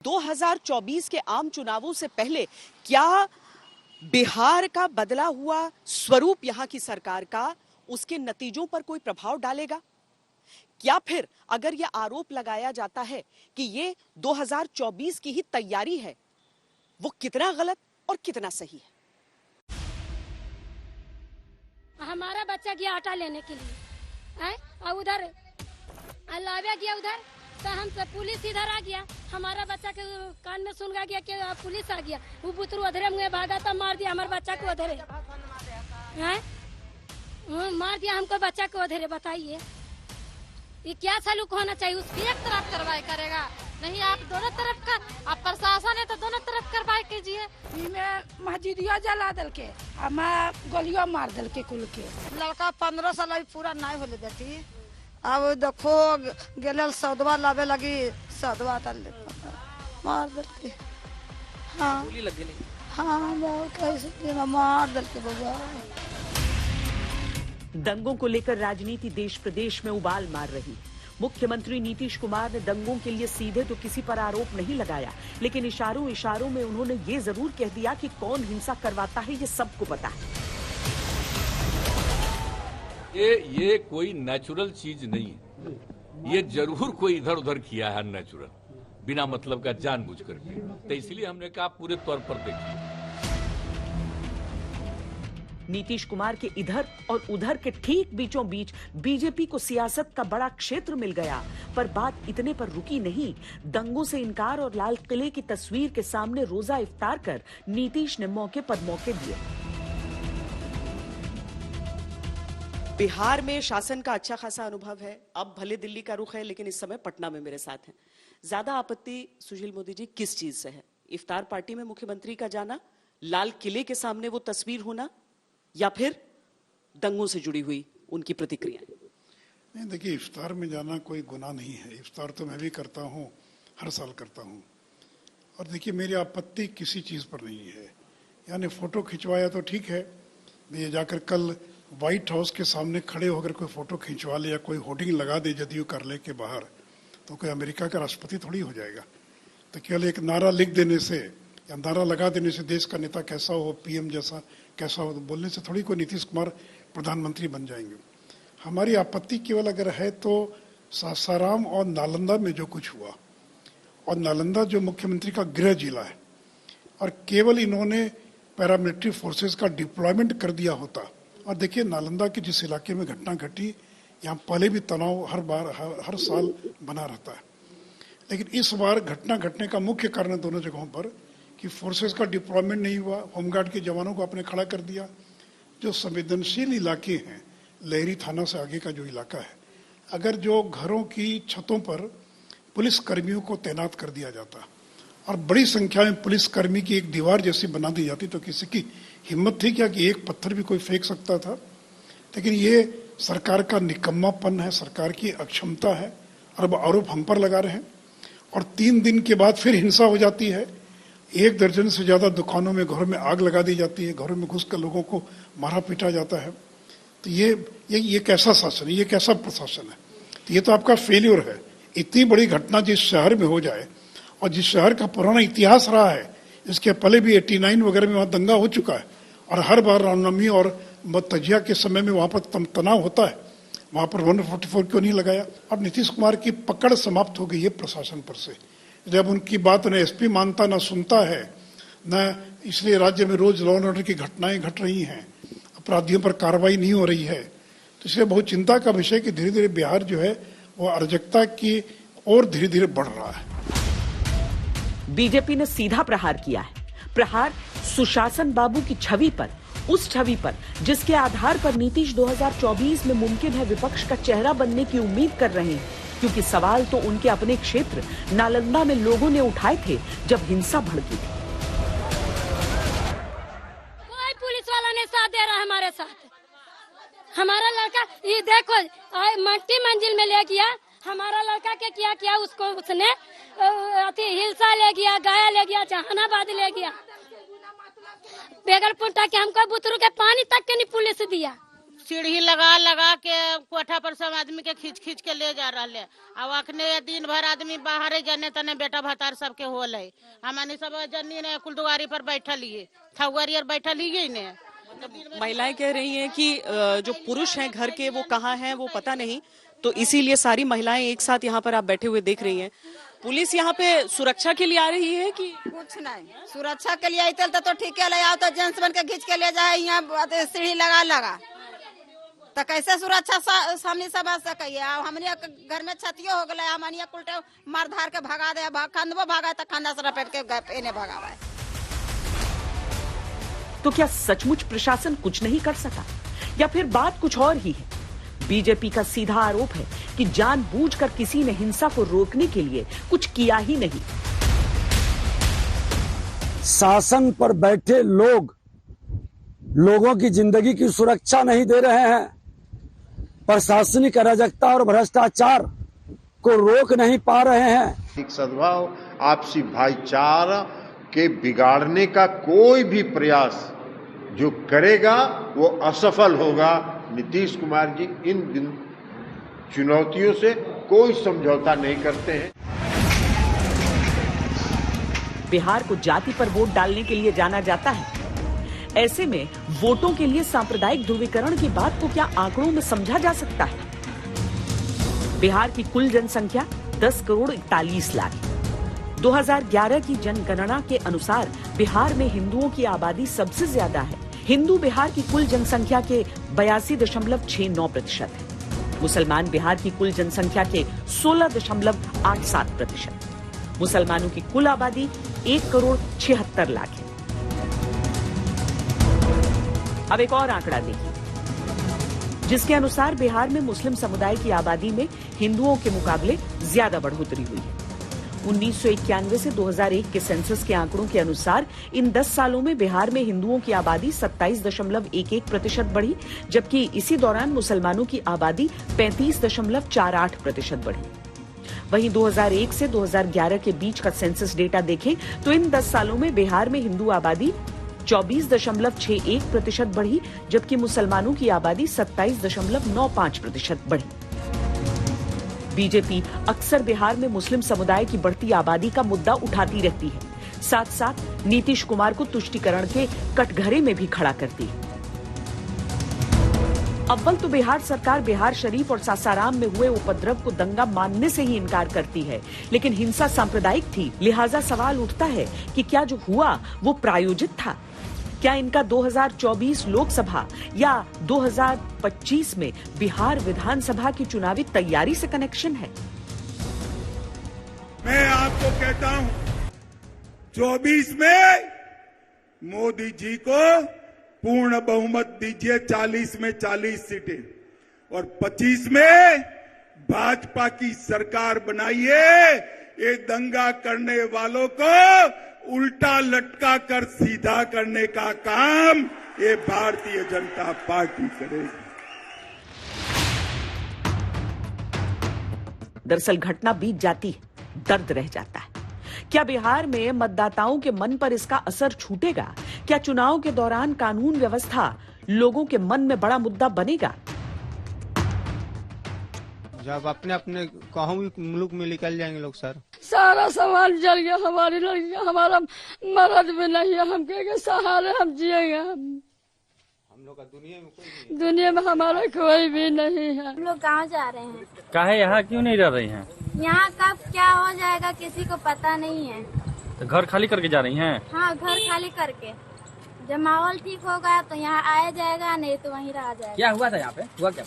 2024 के आम चुनावों से पहले क्या बिहार का बदला हुआ स्वरूप यहां की सरकार का उसके नतीजों पर कोई प्रभाव डालेगा? क्या फिर अगर यह आरोप लगाया जाता है कि ये 2024 की ही तैयारी है, वो कितना गलत और कितना सही है? हमारा बच्चा गया आटा लेने के लिए है? और उधर लावे गया उधर, तो हम सब पुलिस इधर आ गया, हमारा बच्चा के कान में सुन गया कि पुलिस आ गया, वो बुतरू अधरे में भागा तो मार दिया हमारे बच्चा को अधरे हैं, मार दिया हमको बच्चा को अधरे। बताइए ये क्या सलूक होना चाहिए? उसकी एक तरफ कार्रवाई करेगा नहीं, आप दोनों तरफ का, आप प्रशासन है तो दोनों तरफ कार्रवाई कीजिए। मस्जिदिया जला दल के गोलियों मार दल के कुल के लड़का 15 साल अभी पूरा नहीं होले बेटी, अब देखो गेल सौदवा लावे लगी, सौदवा मार दल के। हाँ हाँ कैसे मार दल के बबुआ। दंगों को लेकर राजनीति देश प्रदेश में उबाल मार रही। मुख्यमंत्री नीतीश कुमार ने दंगों के लिए सीधे तो किसी पर आरोप नहीं लगाया, लेकिन इशारों में उन्होंने ये जरूर कह दिया कि कौन हिंसा करवाता है ये सबको पता है। ये कोई नेचुरल चीज नहीं है, ये जरूर कोई इधर उधर किया है नेचुरल, बिना मतलब का जानबूझकर के, तो इसलिए हमने कहा पूरे तौर पर देखिए। नीतीश कुमार के इधर और उधर के ठीक बीचों बीच बीजेपी को सियासत का बड़ा क्षेत्र मिल गया, पर बात इतने पर रुकी नहीं। दंगों से इनकार और लाल किले की तस्वीर के सामने रोजा इफ्तार कर नीतीश ने मौके पर मौके दिए। बिहार में शासन का अच्छा खासा अनुभव है, अब भले दिल्ली का रुख है, लेकिन इस समय पटना में मेरे साथ हैं। ज्यादा आपत्ति सुशील मोदी जी किस चीज से है? इफ्तार पार्टी में मुख्यमंत्री का जाना, लाल किले के सामने वो तस्वीर होना, या फिर दंगों से जुड़ी हुई उनकी प्रतिक्रियाएं? नहीं, देखिए इफ्तार में जाना कोई गुनाह नहीं है, इफ्तार तो मैं भी करता हूँ, हर साल करता हूँ। और देखिए मेरी आपत्ति किसी चीज़ पर नहीं है, यानी फोटो खिंचवाया तो ठीक है, ये जाकर कल व्हाइट हाउस के सामने खड़े होकर कोई फोटो खिंचवा ले या कोई होर्डिंग लगा दे जदयू कार्यालय के बाहर, तो कोई अमेरिका का राष्ट्रपति थोड़ी हो जाएगा। तो केवल एक नारा लिख देने से या नारा लगा देने से देश का नेता कैसा हो, पीएम जैसा कैसा हो, तो बोलने से थोड़ी कोई नीतीश कुमार प्रधानमंत्री बन जाएंगे। हमारी आपत्ति केवल अगर है तो सासाराम और नालंदा में जो कुछ हुआ, और नालंदा जो मुख्यमंत्री का गृह जिला है, और केवल इन्होंने पैरामिलिट्री फोर्सेस का डिप्लॉयमेंट कर दिया होता। और देखिए नालंदा के जिस इलाके में घटना घटी, यहाँ पहले भी तनाव हर साल बना रहता है, लेकिन इस बार घटना घटने का मुख्य कारण दोनों जगहों पर कि फोर्सेस का डिप्लॉयमेंट नहीं हुआ, होमगार्ड के जवानों को आपने खड़ा कर दिया। जो संवेदनशील इलाके हैं, लहरी थाना से आगे का जो इलाका है, अगर जो घरों की छतों पर पुलिस कर्मियों को तैनात कर दिया जाता और बड़ी संख्या में पुलिस कर्मी की एक दीवार जैसी बना दी जाती, तो किसी की हिम्मत थी क्या कि एक पत्थर भी कोई फेंक सकता था? लेकिन ये सरकार का निकम्मापन है, सरकार की अक्षमता है, और अब आरोप हम पर लगा रहे हैं। और 3 दिन के बाद फिर हिंसा हो जाती है, 1 दर्जन से ज्यादा दुकानों में, घरों में आग लगा दी जाती है, घरों में घुसकर लोगों को मारा पीटा जाता है। तो ये कैसा शासन है, ये कैसा प्रशासन है? तो ये तो आपका फेल्योर है। इतनी बड़ी घटना जिस शहर में हो जाए, और जिस शहर का पुराना इतिहास रहा है, इसके पहले भी 89 वगैरह में वहाँ दंगा हो चुका है, और हर बार रामनवमी और तजिया के समय में वहाँ पर तनाव होता है, वहाँ पर 144 क्यों नहीं लगाया? अब नीतीश कुमार की पकड़ समाप्त हो गई है प्रशासन पर से। जब उनकी बात न एसपी मानता, न सुनता है, न इसलिए राज्य में रोज लॉ एंड ऑर्डर की घटनाएं घट रही हैं, अपराधियों पर कार्रवाई नहीं हो रही है। तो इसलिए बहुत चिंता का विषय कि धीरे धीरे बिहार जो है वो अराजकता की ओर धीरे धीरे बढ़ रहा है। बीजेपी ने सीधा प्रहार किया है, प्रहार सुशासन बाबू की छवि पर, उस छवि पर जिसके आधार पर नीतीश 2024 में मुमकिन है विपक्ष का चेहरा बनने की उम्मीद कर रहे हैं, क्योंकि सवाल तो उनके अपने क्षेत्र नालंदा में लोगों ने उठाए थे जब हिंसा भड़की थी। कोई पुलिस वाला नहीं साथ दे रहा हमारे साथ। हमारा लड़का ये देखो मट्टी मंजिल में ले गया, हमारा लड़का के किया उसको उसने हिलसा ले गया, गया ले गया, जहानाबाद ले गया, बेगरपुर तक हमको बुतरू के पानी तक के नहीं पुलिस दिया। सीढ़ी लगा के कोठा पर सब आदमी के खींच के ले जा रहे। अब अखने दिन भर आदमी बाहर जने तने बेटा भतार सबके होल है। हमनी सब जन्नी ने कुलदुआरी पर बैठल ही थौगरी और बैठल ही ने। महिलाएं कह रही हैं कि जो पुरुष हैं घर के वो कहाँ हैं वो पता नहीं, तो इसीलिए सारी महिलाएं एक साथ यहाँ पर आप बैठे हुए देख रही हैं। पुलिस यहाँ पे सुरक्षा के लिए आ रही है कि कुछ नहीं? सुरक्षा के लिए आते तो ठीक है, ले आओ तो जेंट्स बन के खींच के ले जाए। यहाँ सीढ़ी लगा तो कैसे सुरक्षा सामने से बच सके। हमने घर में क्षतियो हो गया, हमने उल्टे मार धार के भगा दे, खंदबो भागा तो खंदा से लपेट के इन्हें भगावा। तो क्या सचमुच प्रशासन कुछ नहीं कर सका या फिर बात कुछ और ही है? बीजेपी का सीधा आरोप है कि जानबूझकर किसी ने हिंसा को रोकने के लिए कुछ किया ही नहीं। शासन पर बैठे लोग लोगों की जिंदगी की सुरक्षा नहीं दे रहे हैं, प्रशासनिक अराजकता और भ्रष्टाचार को रोक नहीं पा रहे हैं। एक सद्भाव आपसी भाईचारा के बिगाड़ने का कोई भी प्रयास जो करेगा वो असफल होगा। नीतीश कुमार जी इन चुनौतियों से कोई समझौता नहीं करते हैं। बिहार को जाति पर वोट डालने के लिए जाना जाता है। ऐसे में वोटों के लिए सांप्रदायिक ध्रुवीकरण की बात को क्या आंकड़ों में समझा जा सकता है? बिहार की कुल जनसंख्या 10 करोड़ 41 लाख है। 2011 की जनगणना के अनुसार बिहार में हिंदुओं की आबादी सबसे ज्यादा है। हिंदू बिहार की कुल जनसंख्या के 82.69% है। मुसलमान बिहार की कुल जनसंख्या के 16.87%। मुसलमानों की कुल आबादी 1 करोड़ 76 लाख है। अब एक और आंकड़ा देखिए, जिसके अनुसार बिहार में मुस्लिम समुदाय की आबादी में हिंदुओं के मुकाबले ज्यादा बढ़ोतरी हुई है। 1991 से 2001 के सेंसस के आंकड़ों के अनुसार इन 10 सालों में बिहार में हिंदुओं की आबादी 27.11% बढ़ी, जबकि इसी दौरान मुसलमानों की आबादी 35.48% बढ़ी। वहीं 2001 से 2011 के बीच का सेंसस डेटा देखें तो इन 10 सालों में बिहार में हिंदू आबादी 24.61% बढ़ी, जबकि मुसलमानों की आबादी 27.95% बढ़ी। बीजेपी अक्सर बिहार में मुस्लिम समुदाय की बढ़ती आबादी का मुद्दा उठाती रहती है, साथ साथ नीतीश कुमार को तुष्टीकरण के कटघरे में भी खड़ा करती है। अव्वल तो बिहार सरकार बिहार शरीफ और सासाराम में हुए उपद्रव को दंगा मानने से ही इनकार करती है, लेकिन हिंसा सांप्रदायिक थी, लिहाजा सवाल उठता है कि क्या जो हुआ वो प्रायोजित था? क्या इनका 2024 लोकसभा या 2025 में बिहार विधानसभा की चुनावी तैयारी से कनेक्शन है? मैं आपको कहता हूं 24 में मोदी जी को पूर्ण बहुमत दीजिए, 40 में 40 सीटें, और 25 में भाजपा की सरकार बनाइए। ये दंगा करने वालों को उल्टा लटका कर सीधा करने का काम ये भारतीय जनता पार्टी करेगी। दरअसल घटना बीत जाती है, दर्द रह जाता है। क्या बिहार में मतदाताओं के मन पर इसका असर छूटेगा? क्या चुनाव के दौरान कानून व्यवस्था लोगों के मन में बड़ा मुद्दा बनेगा? जब अपने अपने कहूँ मुल्क में निकल जाएंगे लोग सर। सारा सामान जल गया, हमारी लड़कियां, हमारा मर्द भी नहीं है, हम के सहारे हम जिएंगे। हम लोग का दुनिया में हमारा कोई भी नहीं है। हम लोग कहाँ जा रहे हैं? काहे यहाँ क्यों नहीं रह रही हैं? यहाँ कब क्या हो जाएगा किसी को पता नहीं है। तो घर खाली करके जा रही हैं? हाँ, घर खाली करके। जब माहौल ठीक होगा तो यहाँ आया जाएगा, नहीं तो वहीं रह जाएगा। क्या हुआ था यहाँ पे? हुआ क्या?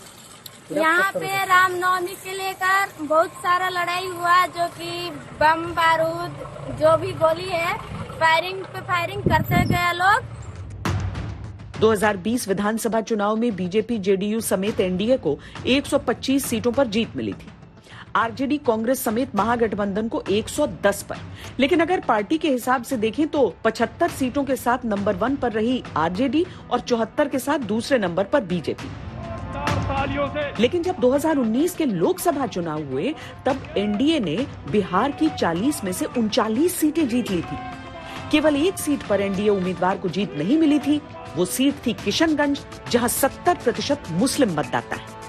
यहाँ पे रामनवमी के लेकर बहुत सारा लड़ाई हुआ, जो कि बम बारूद जो भी गोली है फायरिंग पे फायरिंग करते गए लोग। 2020 विधानसभा चुनाव में बीजेपी जेडीयू समेत एनडीए को 125 सीटों पर जीत मिली थी। आरजेडी कांग्रेस समेत महागठबंधन को 110 पर। लेकिन अगर पार्टी के हिसाब से देखें तो 75 सीटों के साथ नंबर 1 पर रही आरजेडी और 74 के साथ दूसरे नंबर पर बीजेपी। लेकिन जब 2019 के लोकसभा चुनाव हुए तब एनडीए ने बिहार की 40 में से 39 सीटें जीत ली थी। केवल एक सीट पर एनडीए उम्मीदवार को जीत नहीं मिली थी, वो सीट थी किशनगंज, जहां 70% मुस्लिम मतदाता है।